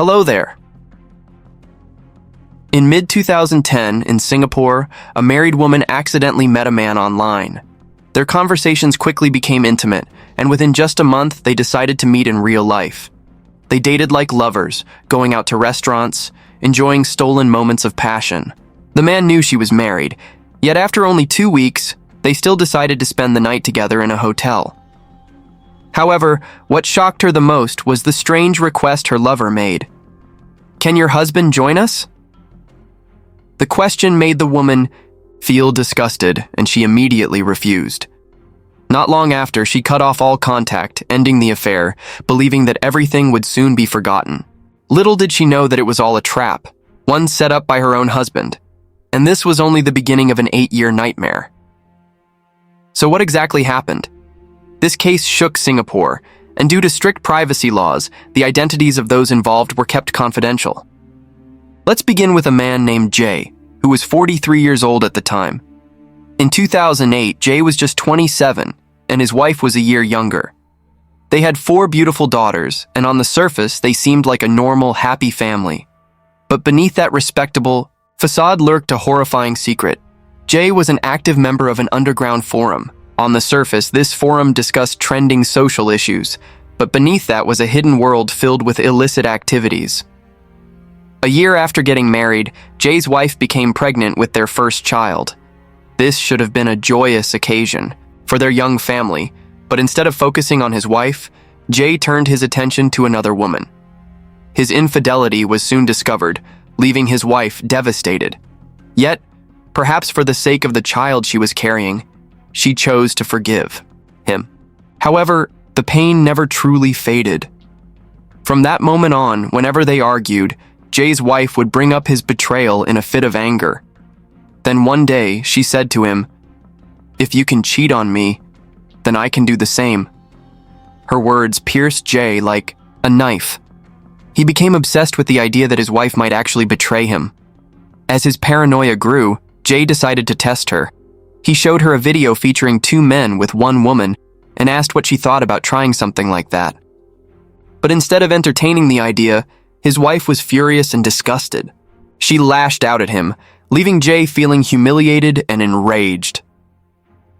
Hello there. In mid-2010, in Singapore, a married woman accidentally met a man online. Their conversations quickly became intimate, and within just a month, they decided to meet in real life. They dated like lovers, going out to restaurants, enjoying stolen moments of passion. The man knew she was married, yet after only 2 weeks, they still decided to spend the night together in a hotel. However, what shocked her the most was the strange request her lover made. "Can your husband join us?" The question made the woman feel disgusted, and she immediately refused. Not long after, she cut off all contact, ending the affair, believing that everything would soon be forgotten. Little did she know that it was all a trap, one set up by her own husband. And this was only the beginning of an 8-year nightmare. So what exactly happened? This case shook Singapore, and due to strict privacy laws, the identities of those involved were kept confidential. Let's begin with a man named Jay, who was 43 years old at the time. In 2008, Jay was just 27, and his wife was a year younger. They had 4 beautiful daughters, and on the surface, they seemed like a normal, happy family. But beneath that respectable facade lurked a horrifying secret. Jay was an active member of an underground forum. On the surface, this forum discussed trending social issues, but beneath that was a hidden world filled with illicit activities. A year after getting married, Jay's wife became pregnant with their first child. This should have been a joyous occasion for their young family, but instead of focusing on his wife, Jay turned his attention to another woman. His infidelity was soon discovered, leaving his wife devastated. Yet, perhaps for the sake of the child she was carrying, she chose to forgive him. However, the pain never truly faded. From that moment on, whenever they argued, Jay's wife would bring up his betrayal in a fit of anger. Then one day, she said to him, "If you can cheat on me, then I can do the same." Her words pierced Jay like a knife. He became obsessed with the idea that his wife might actually betray him. As his paranoia grew, Jay decided to test her. He showed her a video featuring 2 men with 1 woman and asked what she thought about trying something like that. But instead of entertaining the idea, his wife was furious and disgusted. She lashed out at him, leaving Jay feeling humiliated and enraged.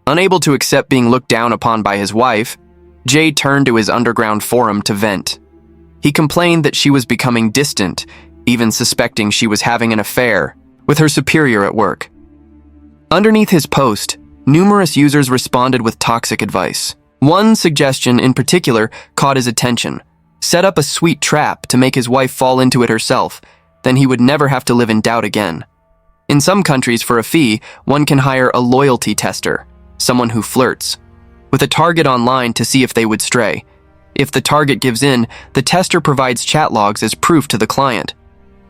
Unable to accept being looked down upon by his wife, Jay turned to his underground forum to vent. He complained that she was becoming distant, even suspecting she was having an affair with her superior at work. Underneath his post, numerous users responded with toxic advice. One suggestion in particular caught his attention: set up a sweet trap to make his wife fall into it herself, then he would never have to live in doubt again. In some countries, for a fee, one can hire a loyalty tester, someone who flirts, with a target online to see if they would stray. If the target gives in, the tester provides chat logs as proof to the client.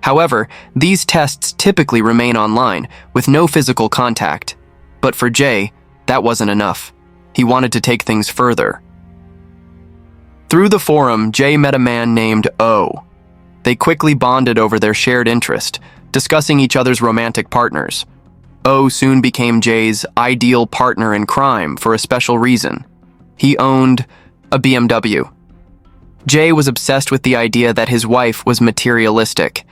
However, these tests typically remain online, with no physical contact. But for Jay, that wasn't enough. He wanted to take things further. Through the forum, Jay met a man named O. They quickly bonded over their shared interest, discussing each other's romantic partners. O soon became Jay's ideal partner in crime for a special reason. He owned a BMW. Jay was obsessed with the idea that his wife was materialistic.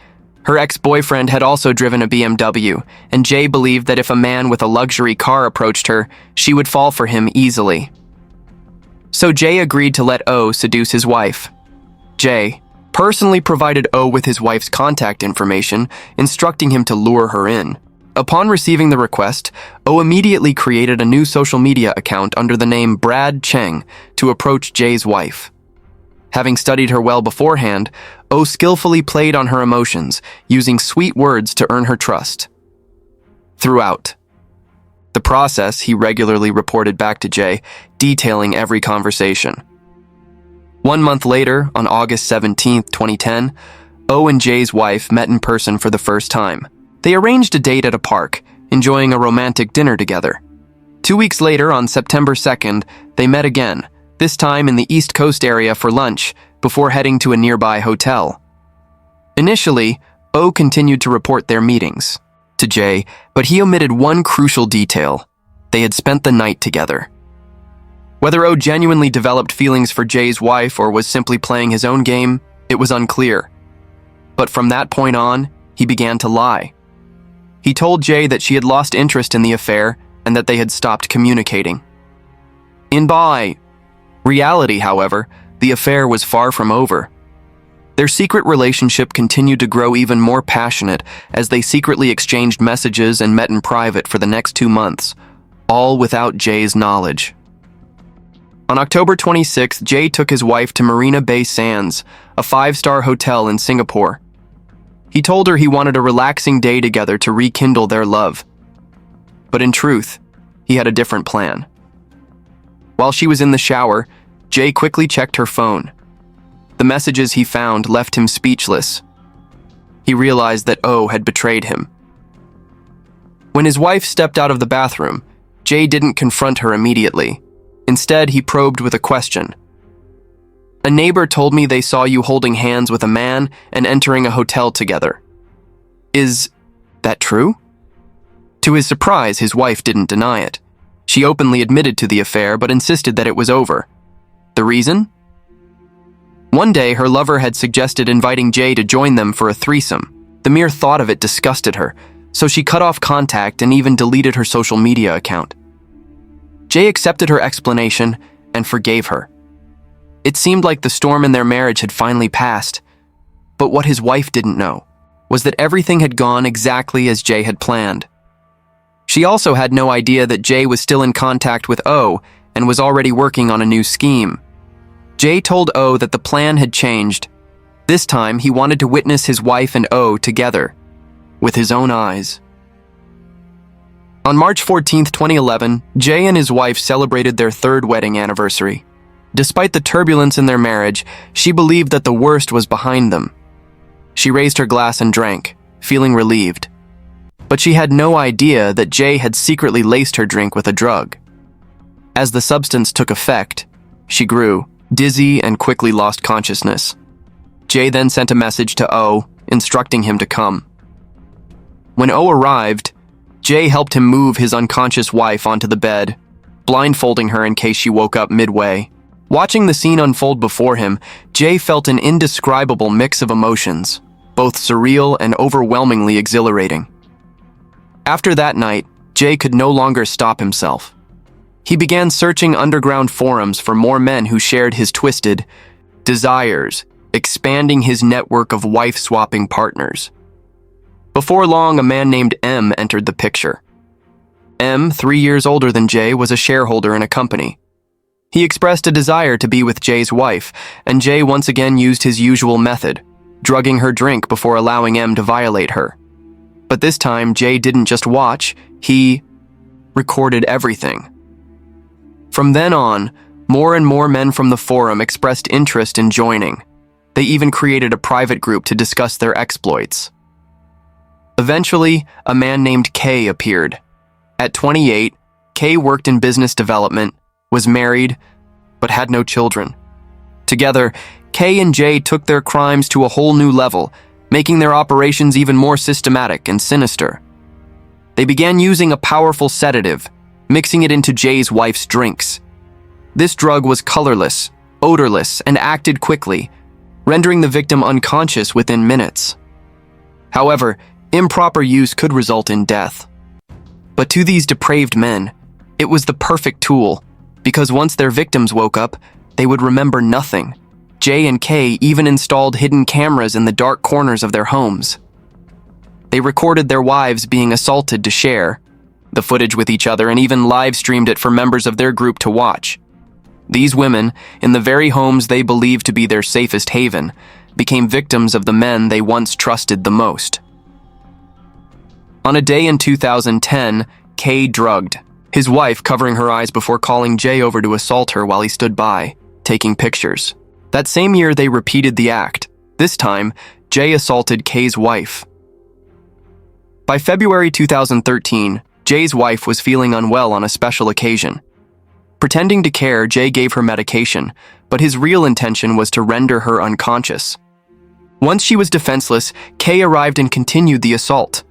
Her ex-boyfriend had also driven a BMW, and Jay believed that if a man with a luxury car approached her, she would fall for him easily. So Jay agreed to let O seduce his wife. Jay personally provided O with his wife's contact information, instructing him to lure her in. Upon receiving the request, O immediately created a new social media account under the name Brad Cheng to approach Jay's wife. Having studied her well beforehand, O skillfully played on her emotions, using sweet words to earn her trust. Throughout the process, he regularly reported back to Jay, detailing every conversation. 1 month later, on August 17, 2010, O and Jay's wife met in person for the first time. They arranged a date at a park, enjoying a romantic dinner together. 2 weeks later, on September 2nd, they met again, this time in the East Coast area for lunch, before heading to a nearby hotel. Initially, O continued to report their meetings to Jay, but he omitted one crucial detail: they had spent the night together. Whether O genuinely developed feelings for Jay's wife or was simply playing his own game, it was unclear. But from that point on, he began to lie. He told Jay that she had lost interest in the affair and that they had stopped communicating. In reality, however, the affair was far from over. Their secret relationship continued to grow even more passionate as they secretly exchanged messages and met in private for the next 2 months, all without Jay's knowledge. On October 26th, Jay took his wife to Marina Bay Sands, a 5-star hotel in Singapore. He told her he wanted a relaxing day together to rekindle their love. But in truth, he had a different plan. While she was in the shower, Jay quickly checked her phone. The messages he found left him speechless. He realized that O had betrayed him. When his wife stepped out of the bathroom, Jay didn't confront her immediately. Instead, he probed with a question. "A neighbor told me they saw you holding hands with a man and entering a hotel together. Is that true?" To his surprise, his wife didn't deny it. She openly admitted to the affair but insisted that it was over. The reason? One day, her lover had suggested inviting Jay to join them for a threesome. The mere thought of it disgusted her, so she cut off contact and even deleted her social media account. Jay accepted her explanation and forgave her. It seemed like the storm in their marriage had finally passed, but what his wife didn't know was that everything had gone exactly as Jay had planned. She also had no idea that Jay was still in contact with O and was already working on a new scheme. Jay told O that the plan had changed. This time, he wanted to witness his wife and O together, with his own eyes. On March 14, 2011, Jay and his wife celebrated their 3rd wedding anniversary. Despite the turbulence in their marriage, she believed that the worst was behind them. She raised her glass and drank, feeling relieved. But she had no idea that Jay had secretly laced her drink with a drug. As the substance took effect, she grew dizzy and quickly lost consciousness. Jay then sent a message to O, instructing him to come. When O arrived, Jay helped him move his unconscious wife onto the bed, blindfolding her in case she woke up midway. Watching the scene unfold before him, Jay felt an indescribable mix of emotions, both surreal and overwhelmingly exhilarating. After that night, Jay could no longer stop himself. He began searching underground forums for more men who shared his twisted desires, expanding his network of wife-swapping partners. Before long, a man named M entered the picture. M, 3 years older than Jay, was a shareholder in a company. He expressed a desire to be with Jay's wife, and Jay once again used his usual method, drugging her drink before allowing M to violate her. But this time, Jay didn't just watch, he recorded everything. From then on, more and more men from the forum expressed interest in joining. They even created a private group to discuss their exploits. Eventually, a man named K appeared. At 28, K worked in business development, was married, but had no children. Together, K and Jay took their crimes to a whole new level, making their operations even more systematic and sinister. They began using a powerful sedative, mixing it into Jay's wife's drinks. This drug was colorless, odorless, and acted quickly, rendering the victim unconscious within minutes. However, improper use could result in death. But to these depraved men, it was the perfect tool, because once their victims woke up, they would remember nothing. Jay and Kay even installed hidden cameras in the dark corners of their homes. They recorded their wives being assaulted to share the footage with each other and even live-streamed it for members of their group to watch. These women, in the very homes they believed to be their safest haven, became victims of the men they once trusted the most. On a day in 2010, Kay drugged his wife, covering her eyes before calling Jay over to assault her while he stood by, taking pictures. That same year, they repeated the act. This time, Jay assaulted Kay's wife. By February 2013, Jay's wife was feeling unwell on a special occasion. Pretending to care, Jay gave her medication, but his real intention was to render her unconscious. Once she was defenseless, Kay arrived and continued the assault.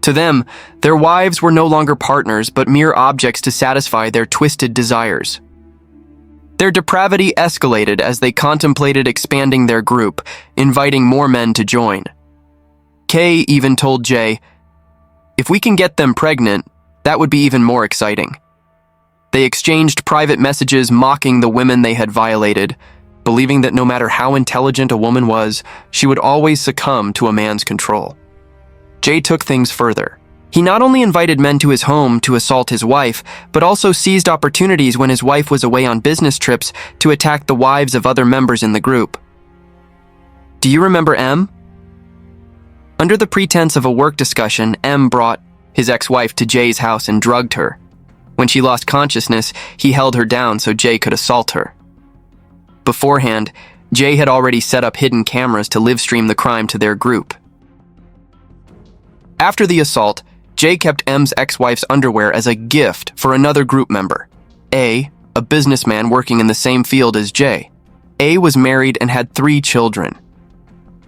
To them, their wives were no longer partners but mere objects to satisfy their twisted desires. Their depravity escalated as they contemplated expanding their group, inviting more men to join. Kay even told Jay, "If we can get them pregnant, that would be even more exciting." They exchanged private messages mocking the women they had violated, believing that no matter how intelligent a woman was, she would always succumb to a man's control. Jay took things further. He not only invited men to his home to assault his wife, but also seized opportunities when his wife was away on business trips to attack the wives of other members in the group. Do you remember M? Under the pretense of a work discussion, M brought his ex-wife to Jay's house and drugged her. When she lost consciousness, he held her down so Jay could assault her. Beforehand, Jay had already set up hidden cameras to live-stream the crime to their group. After the assault, Jay kept M's ex-wife's underwear as a gift for another group member, A, a businessman working in the same field as Jay. A was married and had 3 children.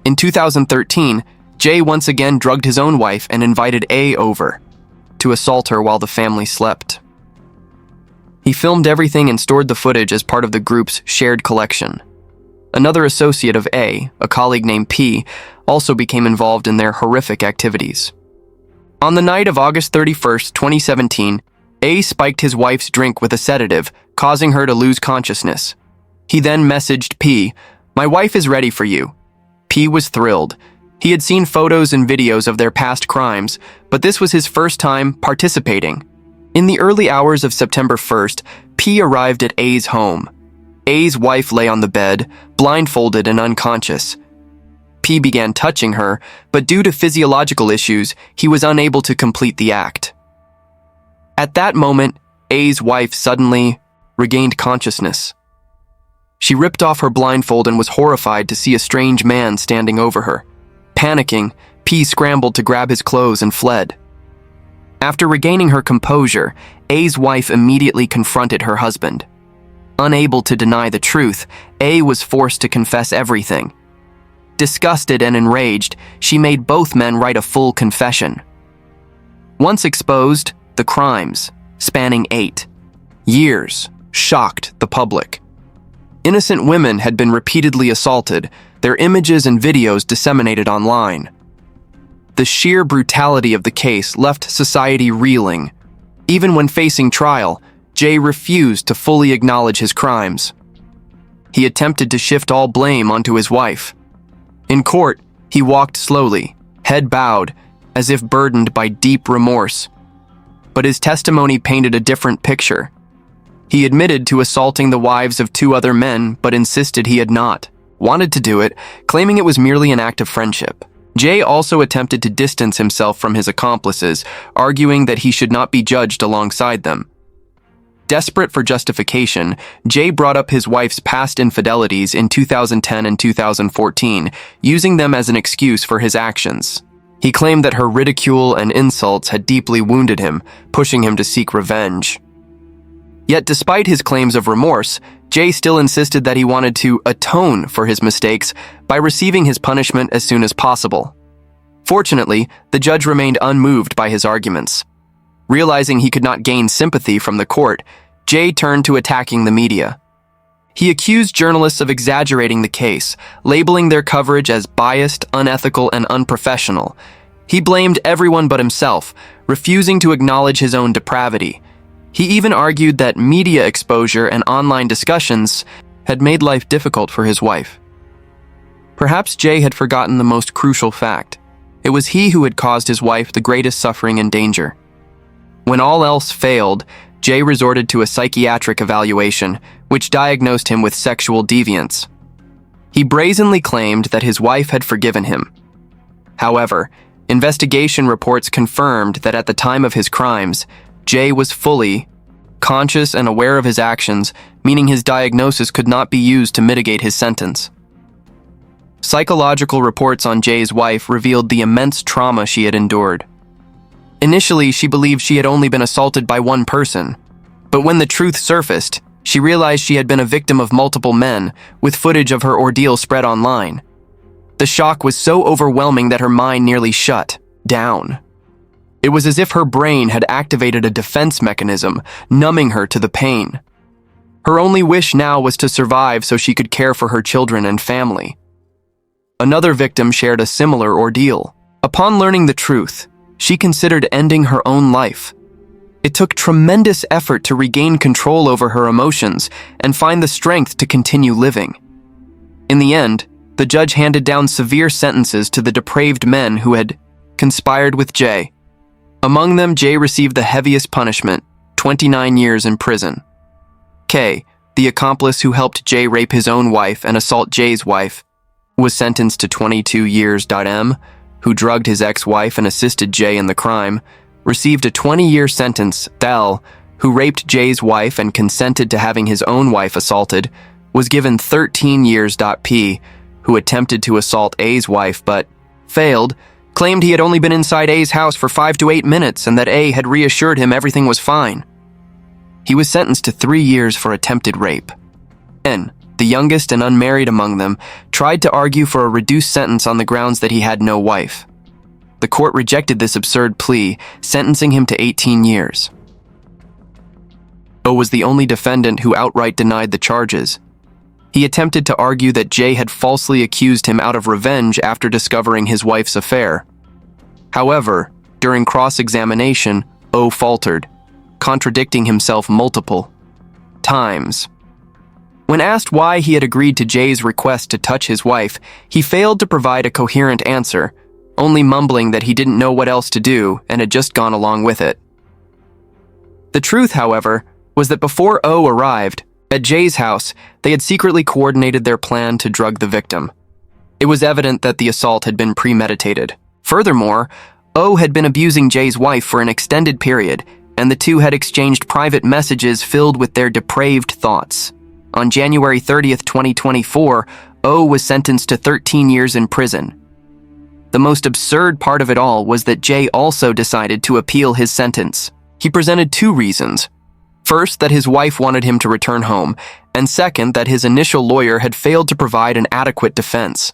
In 2013, Jay once again drugged his own wife and invited A over to assault her while the family slept. He filmed everything and stored the footage as part of the group's shared collection. Another associate of A, a colleague named P, also became involved in their horrific activities. On the night of August 31st, 2017, A spiked his wife's drink with a sedative, causing her to lose consciousness. He then messaged P, "My wife is ready for you." P was thrilled. He had seen photos and videos of their past crimes, but this was his first time participating. In the early hours of September 1st, P arrived at A's home. A's wife lay on the bed, blindfolded and unconscious. P began touching her, but due to physiological issues, he was unable to complete the act. At that moment, A's wife suddenly regained consciousness. She ripped off her blindfold and was horrified to see a strange man standing over her. Panicking, P scrambled to grab his clothes and fled. After regaining her composure, A's wife immediately confronted her husband. Unable to deny the truth, A was forced to confess everything. Disgusted and enraged, she made both men write a full confession. Once exposed, the crimes, spanning 8 years, shocked the public. Innocent women had been repeatedly assaulted, their images and videos disseminated online. The sheer brutality of the case left society reeling. Even when facing trial, Jay refused to fully acknowledge his crimes. He attempted to shift all blame onto his wife. In court, he walked slowly, head bowed, as if burdened by deep remorse. But his testimony painted a different picture. He admitted to assaulting the wives of 2 other men, but insisted he had not wanted to do it, claiming it was merely an act of friendship. Jay also attempted to distance himself from his accomplices, arguing that he should not be judged alongside them. Desperate for justification, Jay brought up his wife's past infidelities in 2010 and 2014, using them as an excuse for his actions. He claimed that her ridicule and insults had deeply wounded him, pushing him to seek revenge. Yet despite his claims of remorse, Jay still insisted that he wanted to atone for his mistakes by receiving his punishment as soon as possible. Fortunately, the judge remained unmoved by his arguments. Realizing he could not gain sympathy from the court, Jay turned to attacking the media. He accused journalists of exaggerating the case, labeling their coverage as biased, unethical, and unprofessional. He blamed everyone but himself, refusing to acknowledge his own depravity. He even argued that media exposure and online discussions had made life difficult for his wife. Perhaps Jay had forgotten the most crucial fact. It was he who had caused his wife the greatest suffering and danger. When all else failed, Jay resorted to a psychiatric evaluation, which diagnosed him with sexual deviance. He brazenly claimed that his wife had forgiven him. However, investigation reports confirmed that at the time of his crimes, Jay was fully conscious and aware of his actions, meaning his diagnosis could not be used to mitigate his sentence. Psychological reports on Jay's wife revealed the immense trauma she had endured. Initially, she believed she had only been assaulted by one person, but when the truth surfaced, she realized she had been a victim of multiple men, with footage of her ordeal spread online. The shock was so overwhelming that her mind nearly shut down. It was as if her brain had activated a defense mechanism, numbing her to the pain. Her only wish now was to survive so she could care for her children and family. Another victim shared a similar ordeal. Upon learning the truth, she considered ending her own life. It took tremendous effort to regain control over her emotions and find the strength to continue living. In the end, the judge handed down severe sentences to the depraved men who had conspired with Jay. Among them, Jay received the heaviest punishment, 29 years in prison. K, the accomplice who helped Jay rape his own wife and assault Jay's wife, was sentenced to 22 years. M, who drugged his ex-wife and assisted Jay in the crime, received a 20-year sentence. L, who raped Jay's wife and consented to having his own wife assaulted, was given 13 years. P, who attempted to assault A's wife but failed, claimed he had only been inside A's house for 5 to 8 minutes and that A had reassured him everything was fine. He was sentenced to 3 years for attempted rape. N, the youngest and unmarried among them, tried to argue for a reduced sentence on the grounds that he had no wife. The court rejected this absurd plea, sentencing him to 18 years. O was the only defendant who outright denied the charges. He attempted to argue that Jay had falsely accused him out of revenge after discovering his wife's affair. However, during cross-examination, O faltered, contradicting himself multiple times. When asked why he had agreed to Jay's request to touch his wife, he failed to provide a coherent answer, only mumbling that he didn't know what else to do and had just gone along with it. The truth, however, was that before O arrived, at Jay's house, they had secretly coordinated their plan to drug the victim. It was evident that the assault had been premeditated. Furthermore, O had been abusing Jay's wife for an extended period, and the two had exchanged private messages filled with their depraved thoughts. On January 30th, 2024, O was sentenced to 13 years in prison. The most absurd part of it all was that Jay also decided to appeal his sentence. He presented 2 reasons. First, that his wife wanted him to return home, and second, that his initial lawyer had failed to provide an adequate defense.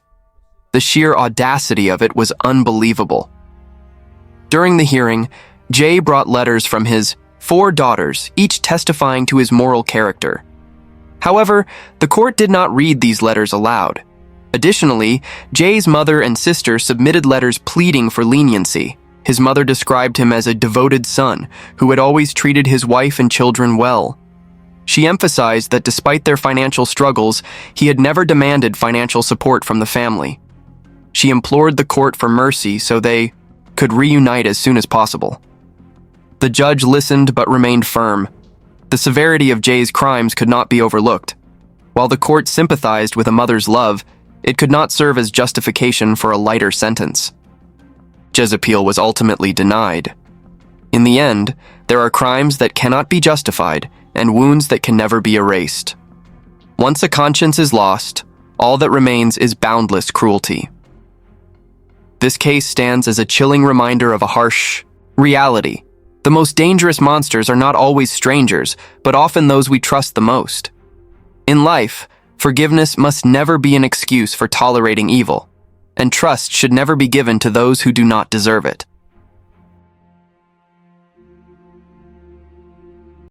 The sheer audacity of it was unbelievable. During the hearing, Jay brought letters from his 4 daughters, each testifying to his moral character. However, the court did not read these letters aloud. Additionally, Jay's mother and sister submitted letters pleading for leniency. His mother described him as a devoted son who had always treated his wife and children well. She emphasized that despite their financial struggles, he had never demanded financial support from the family. She implored the court for mercy so they could reunite as soon as possible. The judge listened but remained firm. The severity of Jay's crimes could not be overlooked. While the court sympathized with a mother's love, it could not serve as justification for a lighter sentence. Jay's appeal was ultimately denied. In the end, there are crimes that cannot be justified and wounds that can never be erased. Once a conscience is lost, all that remains is boundless cruelty. This case stands as a chilling reminder of a harsh reality. The most dangerous monsters are not always strangers, but often those we trust the most. In life, forgiveness must never be an excuse for tolerating evil, and trust should never be given to those who do not deserve it.